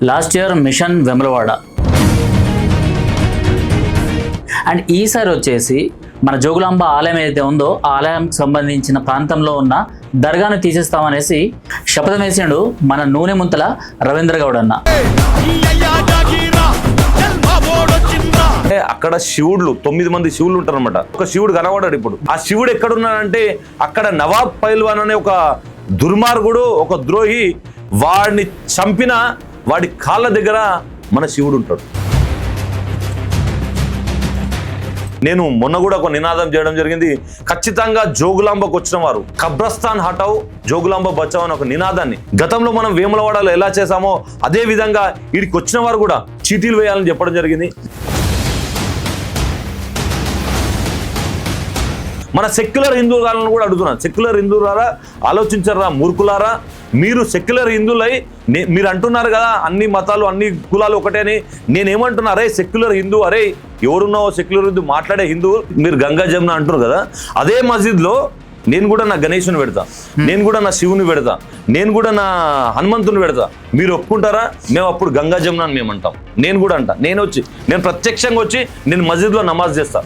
Last year mission Vemulawada and ఈసారి వచ్చేసి మన జోగులాంబ ఆలయం ఏదైతే ఉందో ఆ ఆలయంకి సంబంధించిన ప్రాంతంలో ఉన్న దర్గాను తీసేస్తామనేసి శపథం వేసాడు మన నూనె ముంతల రవీంద్ర గౌడ్ అన్న. అక్కడ శివుడు 9 మంది శివులు ఉంటారు అనమాట. ఒక శివుడు కనబడాడు. ఇప్పుడు ఆ శివుడు ఎక్కడున్నాడంటే అక్కడ నవాబ్ పైల్వాన్ అనే ఒక దుర్మార్గుడు, ఒక ద్రోహి, వాడిని చంపిన వాడి కాళ్ళ దగ్గర మన శివుడు ఉంటాడు. నేను మొన్న కూడా ఒక నినాదం చేయడం జరిగింది. ఖచ్చితంగా జోగులాంబకు వచ్చిన వారు కబ్రస్థాన్ హటావ్ జోగులాంబ బచావ్ అని ఒక నినాదాన్ని గతంలో మనం వేములవాడలో ఎలా చేసామో అదే విధంగా వీడికి వచ్చిన వారు కూడా చీటీలు వేయాలని చెప్పడం జరిగింది. మన సెక్యులర్ హిందువులను కూడా అడుగుతున్నాను. సెక్యులర్ హిందువులారా, ఆలోచించరా మూర్ఖులారా, మీరు సెక్యులర్ హిందువులై మీరు అంటున్నారు కదా అన్ని మతాలు అన్ని కులాలు ఒకటే అని. నేనేమంటున్నా, అరే సెక్యులర్ హిందూ, అరే ఎవరున్నావో సెక్యులర్ హిందూ మాట్లాడే హిందువు, మీరు గంగా జమున అంటున్నారు కదా, అదే మస్జిద్లో నేను కూడా నా గణేషుని పెడతా, నేను కూడా నా శివుని పెడతా, నేను కూడా నా హనుమంతుని పెడతా. మీరు ఒప్పుకుంటారా? మేము అప్పుడు గంగా జమున అని మేము అంటాం. నేను కూడా అంటా. నేను ప్రత్యక్షంగా వచ్చి నేను మస్జిద్లో నమాజ్ చేస్తా.